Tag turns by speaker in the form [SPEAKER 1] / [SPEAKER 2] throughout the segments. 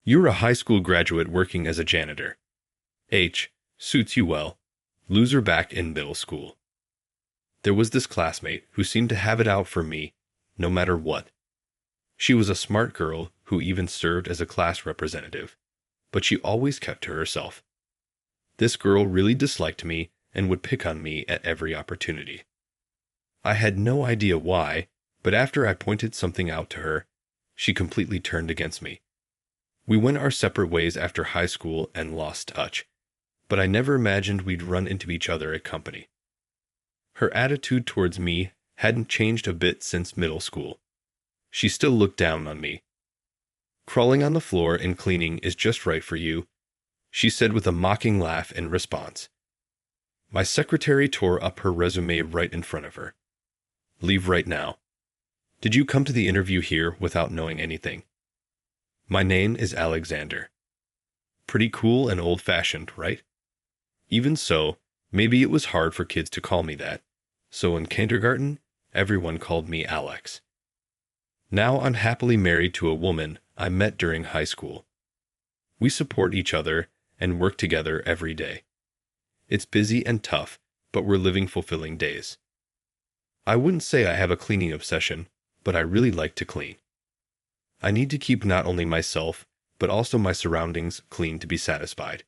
[SPEAKER 1] You're a high school graduate working as a janitor. H. Suits you well. Loser back in middle school. There was this classmate who seemed to have it out for me, no matter what. She was a smart girl who even served as a class representative, but she always kept to herself. This girl really disliked me and would pick on me at every opportunity. I had no idea why, but after I pointed something out to her, she completely turned against me. We went our separate ways after high school and lost touch, but I never imagined we'd run into each other at company. Her attitude towards me hadn't changed a bit since middle school. She still looked down on me. "Crawling on the floor and cleaning is just right for you," she said with a mocking laugh in response. My secretary tore up her resume right in front of her. "Leave right now. Did you come to the interview here without knowing anything? My name is Alexander." Pretty cool and old-fashioned, right? Even so, maybe it was hard for kids to call me that, so in kindergarten, everyone called me Alex. Now I'm happily married to a woman I met during high school. We support each other and work together every day. It's busy and tough, but we're living fulfilling days. I wouldn't say I have a cleaning obsession, but I really like to clean. I need to keep not only myself, but also my surroundings clean to be satisfied.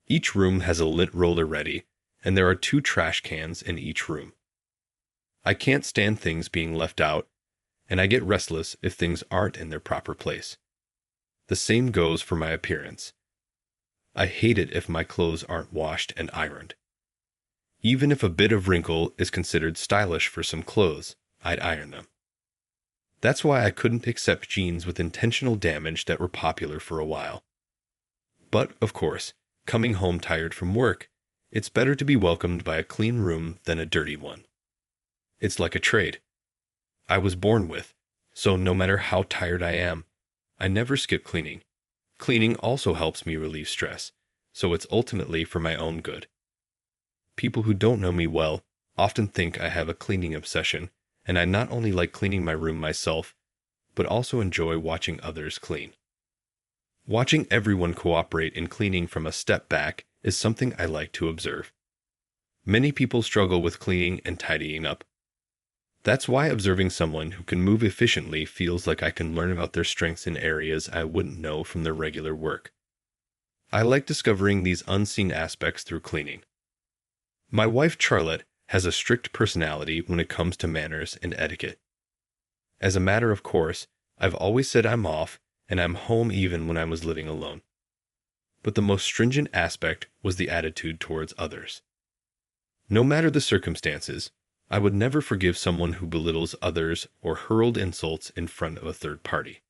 [SPEAKER 1] Each room has a lint roller ready, and there are 2 trash cans in each room. I can't stand things being left out, and I get restless if things aren't in their proper place. The same goes for my appearance. I hate it if my clothes aren't washed and ironed. Even if a bit of wrinkle is considered stylish for some clothes, I'd iron them. That's why I couldn't accept jeans with intentional damage that were popular for a while. But, of course, coming home tired from work, it's better to be welcomed by a clean room than a dirty one. It's like a trade I was born with, so no matter how tired I am, I never skip cleaning. Cleaning also helps me relieve stress, so it's ultimately for my own good. People who don't know me well often think I have a cleaning obsession, and I not only like cleaning my room myself, but also enjoy watching others clean. Watching everyone cooperate in cleaning from a step back is something I like to observe. Many people struggle with cleaning and tidying up. That's why observing someone who can move efficiently feels like I can learn about their strengths in areas I wouldn't know from their regular work. I like discovering these unseen aspects through cleaning. My wife Charlotte has a strict personality when it comes to manners and etiquette. As a matter of course, I've always said I'm off, and I'm home even when I was living alone. But the most stringent aspect was the attitude towards others. No matter the circumstances, I would never forgive someone who belittles others or hurled insults in front of a third party.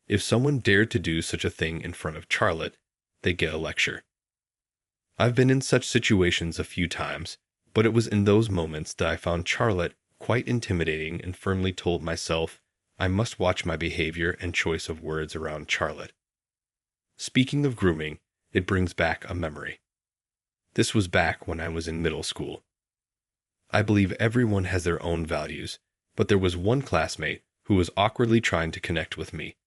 [SPEAKER 1] If someone dared to do such a thing in front of Charlotte, they get a lecture. I've been in such situations a few times, but it was in those moments that I found Charlotte quite intimidating and firmly told myself I must watch my behavior and choice of words around Charlotte. Speaking of grooming, it brings back a memory. This was back when I was in middle school. I believe everyone has their own values, but there was one classmate who was awkwardly trying to connect with me.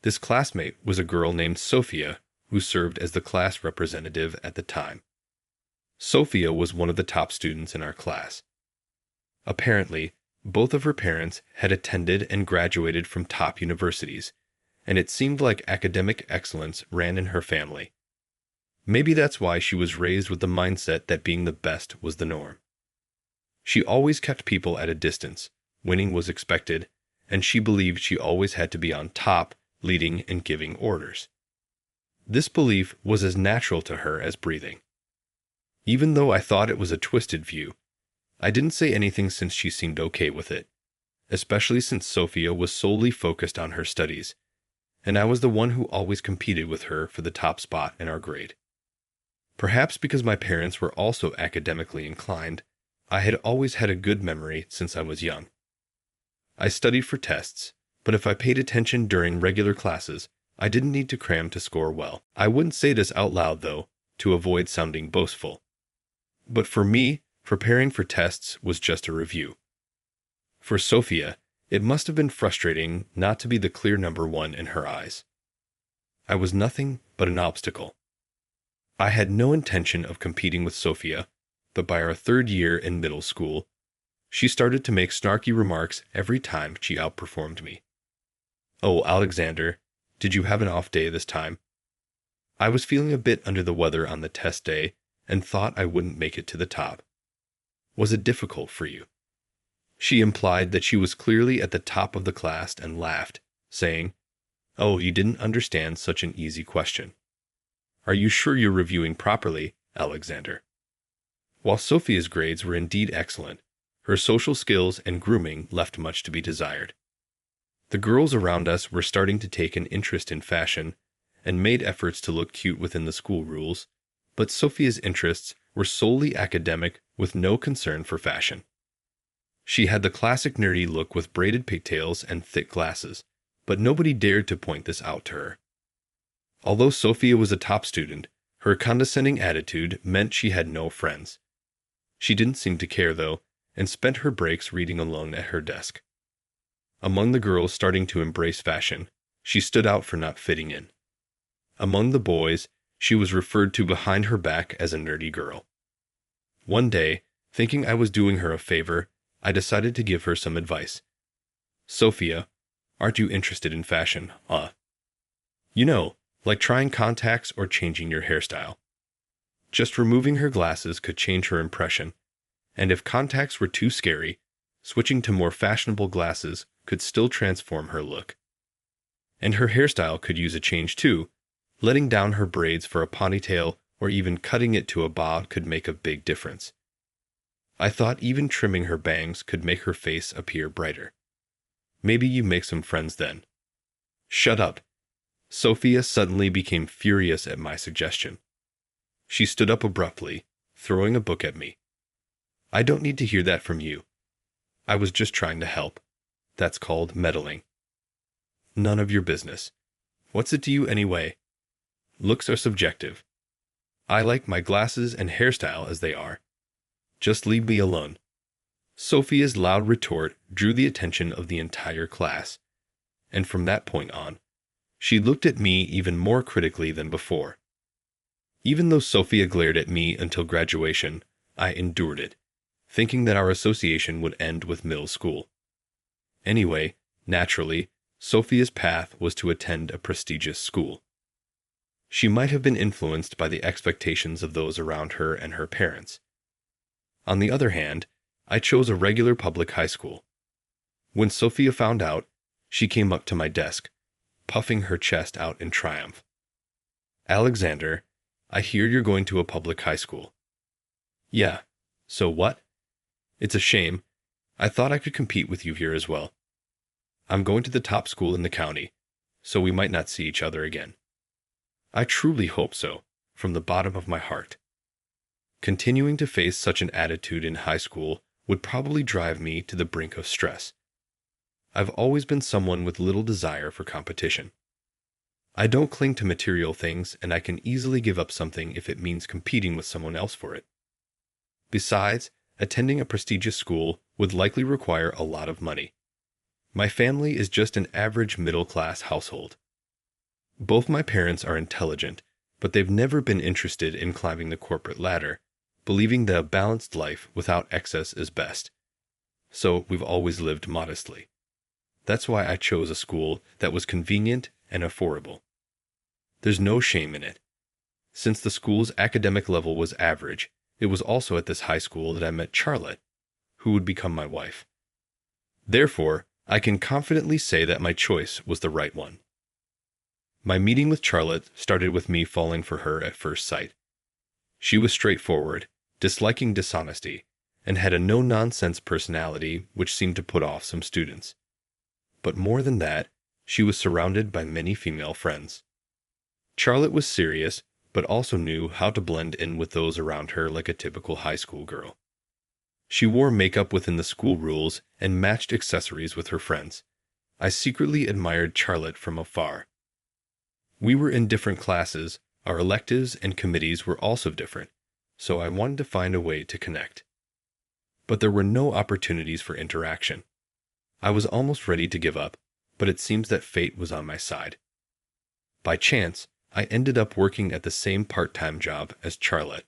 [SPEAKER 1] This classmate was a girl named Sophia, who served as the class representative at the time. Sophia was one of the top students in our class. Apparently, both of her parents had attended and graduated from top universities, and it seemed like academic excellence ran in her family. Maybe that's why she was raised with the mindset that being the best was the norm. She always kept people at a distance, winning was expected, and she believed she always had to be on top, leading and giving orders. This belief was as natural to her as breathing. Even though I thought it was a twisted view, I didn't say anything since she seemed okay with it, especially since Sophia was solely focused on her studies, and I was the one who always competed with her for the top spot in our grade. Perhaps because my parents were also academically inclined, I had always had a good memory since I was young. I studied for tests, but if I paid attention during regular classes, I didn't need to cram to score well. I wouldn't say this out loud, though, to avoid sounding boastful. But for me, preparing for tests was just a review. For Sophia, it must have been frustrating not to be the clear number one in her eyes. I was nothing but an obstacle. I had no intention of competing with Sophia, but by our third year in middle school, she started to make snarky remarks every time she outperformed me. "Oh, Alexander, did you have an off day this time?" I was feeling a bit under the weather on the test day and thought I wouldn't make it to the top. "Was it difficult for you?" She implied that she was clearly at the top of the class and laughed, saying, "Oh, you didn't understand such an easy question. Are you sure you're reviewing properly, Alexander?" While Sophia's grades were indeed excellent, her social skills and grooming left much to be desired. The girls around us were starting to take an interest in fashion and made efforts to look cute within the school rules, but Sophia's interests were solely academic with no concern for fashion. She had the classic nerdy look with braided pigtails and thick glasses, but nobody dared to point this out to her. Although Sophia was a top student, her condescending attitude meant she had no friends. She didn't seem to care, though, and spent her breaks reading alone at her desk. Among the girls starting to embrace fashion, she stood out for not fitting in. Among the boys, she was referred to behind her back as a nerdy girl. One day, thinking I was doing her a favor, I decided to give her some advice. "Sophia, aren't you interested in fashion, You know, like trying contacts or changing your hairstyle." Just removing her glasses could change her impression, and if contacts were too scary, switching to more fashionable glasses could still transform her look. And her hairstyle could use a change too. Letting down her braids for a ponytail or even cutting it to a bob could make a big difference. I thought even trimming her bangs could make her face appear brighter. Maybe you make some friends then. "Shut up." Sophia suddenly became furious at my suggestion. She stood up abruptly, throwing a book at me. "I don't need to hear that from you. I was just trying to help. That's called meddling." "None of your business. What's it to you anyway? Looks are subjective. I like my glasses and hairstyle as they are. Just leave me alone." Sophia's loud retort drew the attention of the entire class, and from that point on, she looked at me even more critically than before. Even though Sophia glared at me until graduation, I endured it, thinking that our association would end with middle school. Anyway, naturally, Sophia's path was to attend a prestigious school. She might have been influenced by the expectations of those around her and her parents. On the other hand, I chose a regular public high school. When Sophia found out, she came up to my desk, puffing her chest out in triumph. "Alexander, I hear you're going to a public high school." "Yeah, so what?" "It's a shame. I thought I could compete with you here as well. I'm going to the top school in the county, so we might not see each other again." I truly hope so, from the bottom of my heart. Continuing to face such an attitude in high school would probably drive me to the brink of stress. I've always been someone with little desire for competition. I don't cling to material things, and I can easily give up something if it means competing with someone else for it. Besides, attending a prestigious school would likely require a lot of money. My family is just an average middle-class household. Both my parents are intelligent, but they've never been interested in climbing the corporate ladder, believing that a balanced life without excess is best. So we've always lived modestly. That's why I chose a school that was convenient and affordable. There's no shame in it. Since the school's academic level was average, it was also at this high school that I met Charlotte, who would become my wife. Therefore, I can confidently say that my choice was the right one. My meeting with Charlotte started with me falling for her at first sight. She was straightforward, disliking dishonesty, and had a no-nonsense personality which seemed to put off some students. But more than that, she was surrounded by many female friends. Charlotte was serious, but also knew how to blend in with those around her like a typical high school girl. She wore makeup within the school rules and matched accessories with her friends. I secretly admired Charlotte from afar. We were in different classes, our electives and committees were also different, so I wanted to find a way to connect. But there were no opportunities for interaction. I was almost ready to give up, but it seems that fate was on my side. By chance, I ended up working at the same part-time job as Charlotte,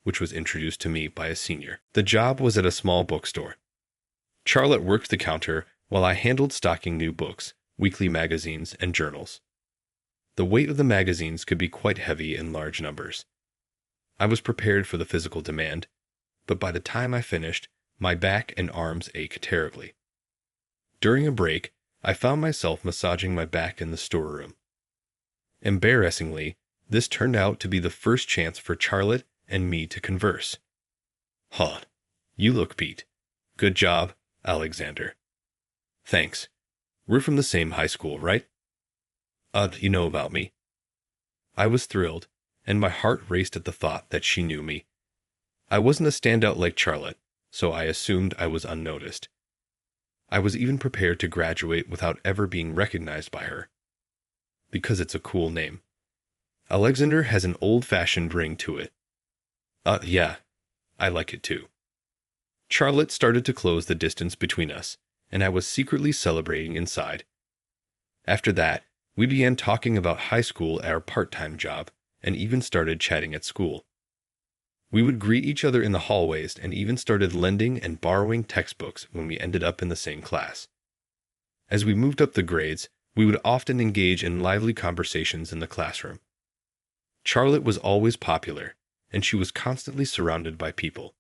[SPEAKER 1] which was introduced to me by a senior. The job was at a small bookstore. Charlotte worked the counter while I handled stocking new books, weekly magazines, and journals. The weight of the magazines could be quite heavy in large numbers. I was prepared for the physical demand, but by the time I finished, my back and arms ached terribly. During a break, I found myself massaging my back in the storeroom. Embarrassingly, this turned out to be the first chance for Charlotte and me to converse. "Huh, you look beat. Good job, Alexander." "Thanks. We're from the same high school, right?" You know about me." I was thrilled, and my heart raced at the thought that she knew me. I wasn't a standout like Charlotte, so I assumed I was unnoticed. I was even prepared to graduate without ever being recognized by her. Because it's a cool name. Alexander has an old-fashioned ring to it. Yeah, I like it too. Charlotte started to close the distance between us, and I was secretly celebrating inside. After that, we began talking about high school at our part-time job, and even started chatting at school. We would greet each other in the hallways and even started lending and borrowing textbooks when we ended up in the same class. As we moved up the grades, we would often engage in lively conversations in the classroom. Charlotte was always popular, and she was constantly surrounded by people.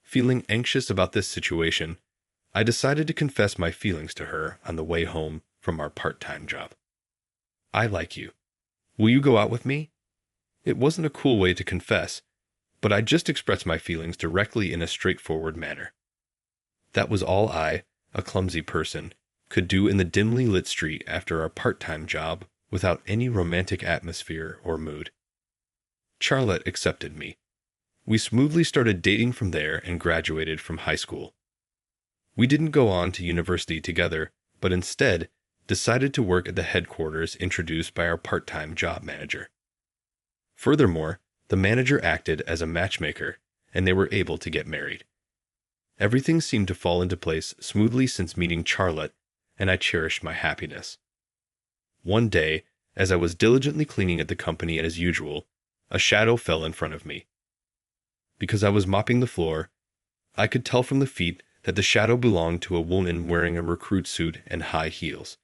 [SPEAKER 1] Feeling anxious about this situation, I decided to confess my feelings to her on the way home from our part-time job. "I like you. Will you go out with me?" It wasn't a cool way to confess, but I just expressed my feelings directly in a straightforward manner. That was all I, a clumsy person, could do in the dimly lit street after our part-time job without any romantic atmosphere or mood. Charlotte accepted me. We smoothly started dating from there and graduated from high school. We didn't go on to university together, but instead decided to work at the headquarters introduced by our part-time job manager. Furthermore, the manager acted as a matchmaker, and they were able to get married. Everything seemed to fall into place smoothly since meeting Charlotte, and I cherished my happiness. One day, as I was diligently cleaning at the company as usual, a shadow fell in front of me. Because I was mopping the floor, I could tell from the feet that the shadow belonged to a woman wearing a recruit suit and high heels.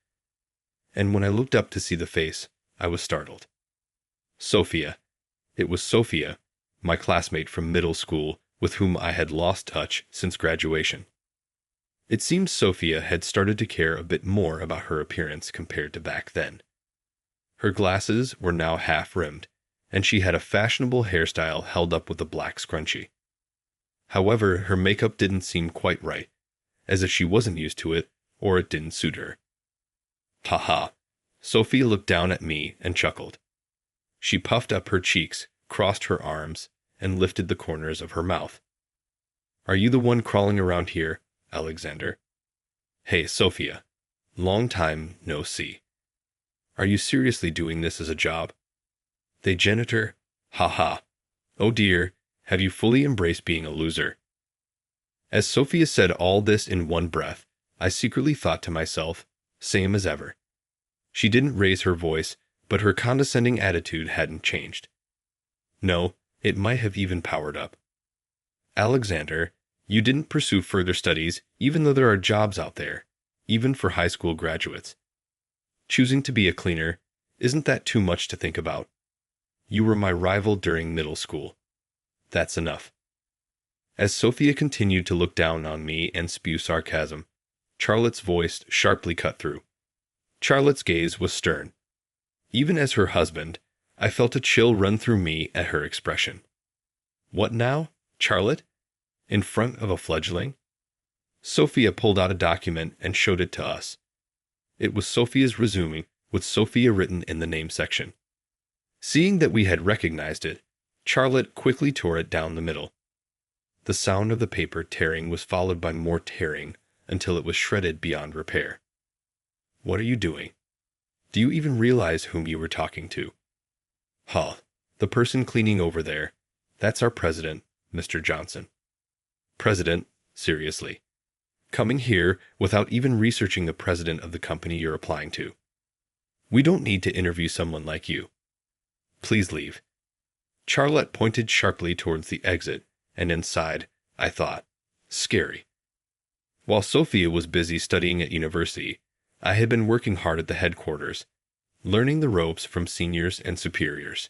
[SPEAKER 1] And when I looked up to see the face, I was startled. Sophia. It was Sophia, my classmate from middle school, with whom I had lost touch since graduation. It seemed Sophia had started to care a bit more about her appearance compared to back then. Her glasses were now half-rimmed, and she had a fashionable hairstyle held up with a black scrunchie. However, her makeup didn't seem quite right, as if she wasn't used to it or it didn't suit her. "Ha-ha." Sophia looked down at me and chuckled. She puffed up her cheeks, crossed her arms, and lifted the corners of her mouth. "Are you the one crawling around here, Alexander?" "Hey, Sophia. Long time no see. Are you seriously doing this as a job?" "The janitor? Ha-ha. Oh dear, have you fully embraced being a loser?" As Sophia said all this in one breath, I secretly thought to myself, same as ever. She didn't raise her voice, but her condescending attitude hadn't changed. No, it might have even powered up. "Alexander, you didn't pursue further studies even though there are jobs out there, even for high school graduates. Choosing to be a cleaner, isn't that too much to think about? You were my rival during middle school. That's enough." As Sophia continued to look down on me and spew sarcasm, Charlotte's voice sharply cut through. Charlotte's gaze was stern. Even as her husband, I felt a chill run through me at her expression. "What now, Charlotte? In front of a fledgling?" Sophia pulled out a document and showed it to us. It was Sophia's resume, with Sophia written in the name section. Seeing that we had recognized it, Charlotte quickly tore it down the middle. The sound of the paper tearing was followed by more tearing until it was shredded beyond repair. "What are you doing? Do you even realize whom you were talking to?" "Huh, the person cleaning over there. That's our president, Mr. Johnson." "President? Seriously? Coming here without even researching the president of the company you're applying to?" We don't need to interview someone like you. Please leave. Charlotte pointed sharply towards the exit, and inside, I thought, scary. While Sophia was busy studying at university, I had been working hard at the headquarters, learning the ropes from seniors and superiors.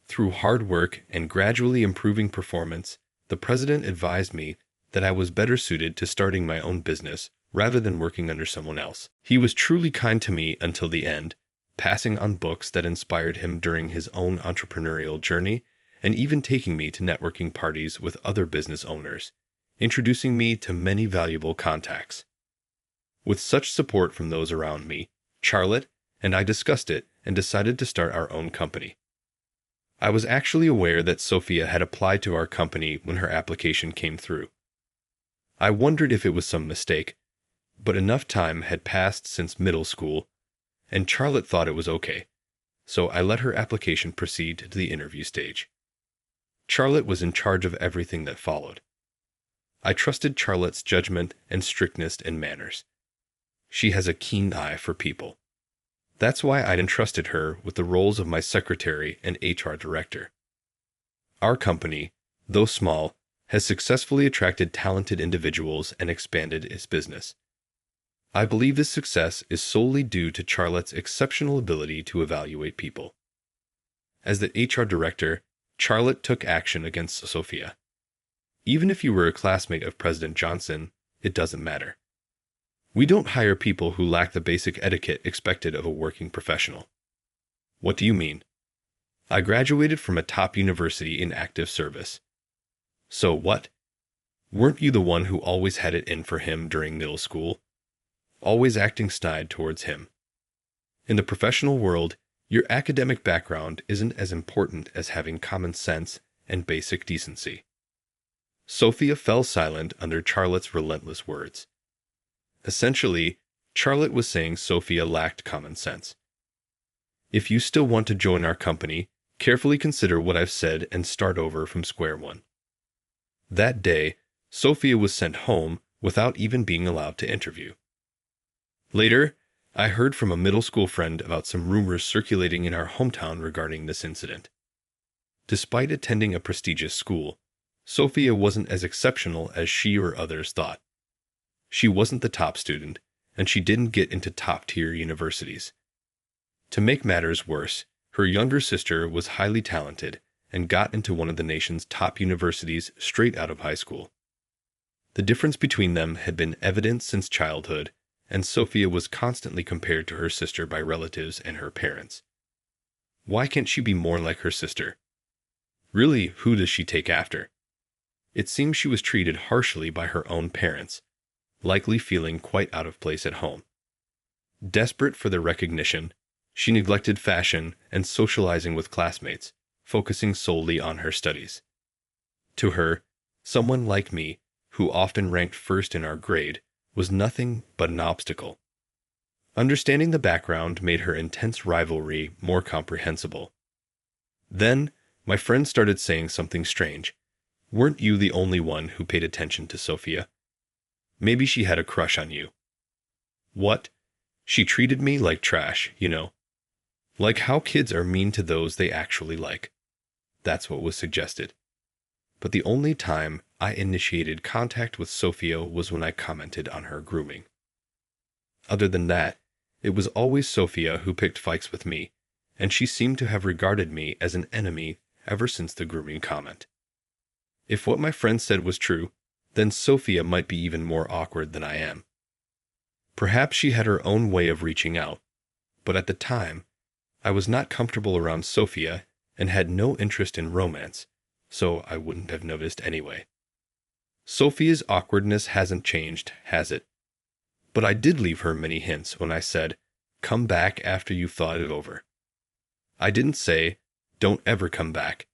[SPEAKER 1] Through hard work and gradually improving performance, the president advised me that I was better suited to starting my own business rather than working under someone else. He was truly kind to me until the end, passing on books that inspired him during his own entrepreneurial journey, and even taking me to networking parties with other business owners, introducing me to many valuable contacts. With such support from those around me, Charlotte and I discussed it and decided to start our own company. I was actually aware that Sophia had applied to our company when her application came through. I wondered if it was some mistake, but enough time had passed since middle school, and Charlotte thought it was okay, so I let her application proceed to the interview stage. Charlotte was in charge of everything that followed. I trusted Charlotte's judgment and strictness in manners. She has a keen eye for people. That's why I'd entrusted her with the roles of my secretary and HR director. Our company, though small, has successfully attracted talented individuals and expanded its business. I believe this success is solely due to Charlotte's exceptional ability to evaluate people. As the HR director, Charlotte took action against Sophia. Even if you were a classmate of President Johnson, it doesn't matter. We don't hire people who lack the basic etiquette expected of a working professional. What do you mean? I graduated from a top university in active service. So what? Weren't you the one who always had it in for him during middle school? Always acting snide towards him. In the professional world, your academic background isn't as important as having common sense and basic decency. Sophia fell silent under Charlotte's relentless words. Essentially, Charlotte was saying Sophia lacked common sense. If you still want to join our company, carefully consider what I've said and start over from square one. That day, Sophia was sent home without even being allowed to interview. Later, I heard from a middle school friend about some rumors circulating in our hometown regarding this incident. Despite attending a prestigious school, Sophia wasn't as exceptional as she or others thought. She wasn't the top student, and she didn't get into top-tier universities. To make matters worse, her younger sister was highly talented and got into one of the nation's top universities straight out of high school. The difference between them had been evident since childhood, and Sophia was constantly compared to her sister by relatives and her parents. Why can't she be more like her sister? Really, who does she take after? It seems she was treated harshly by her own parents, likely feeling quite out of place at home. Desperate for the recognition, she neglected fashion and socializing with classmates, focusing solely on her studies. To her, someone like me, who often ranked first in our grade, was nothing but an obstacle. Understanding the background made her intense rivalry more comprehensible. Then, my friend started saying something strange. Weren't you the only one who paid attention to Sophia? Maybe she had a crush on you. What? She treated me like trash, you know. Like how kids are mean to those they actually like. That's what was suggested. But the only time I initiated contact with Sophia was when I commented on her grooming. Other than that, it was always Sophia who picked fights with me, and she seemed to have regarded me as an enemy ever since the grooming comment. If what my friend said was true, then Sophia might be even more awkward than I am. Perhaps she had her own way of reaching out, but at the time, I was not comfortable around Sophia and had no interest in romance, so I wouldn't have noticed anyway. Sophia's awkwardness hasn't changed, has it? But I did leave her many hints when I said, "Come back after you've thought it over." I didn't say, "Don't ever come back."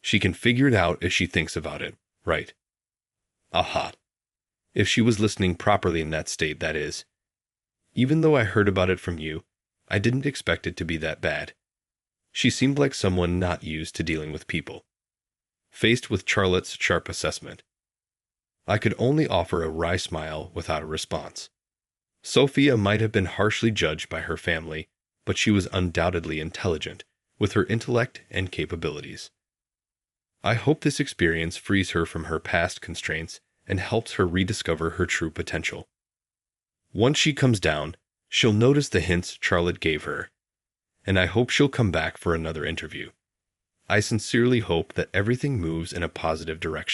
[SPEAKER 1] She can figure it out if she thinks about it, right? Aha. If she was listening properly in that state, that is. Even though I heard about it from you, I didn't expect it to be that bad. She seemed like someone not used to dealing with people. Faced with Charlotte's sharp assessment, I could only offer a wry smile without a response. Sophia might have been harshly judged by her family, but she was undoubtedly intelligent, with her intellect and capabilities. I hope this experience frees her from her past constraints and helps her rediscover her true potential. Once she comes down, she'll notice the hints Charlotte gave her, and I hope she'll come back for another interview. I sincerely hope that everything moves in a positive direction.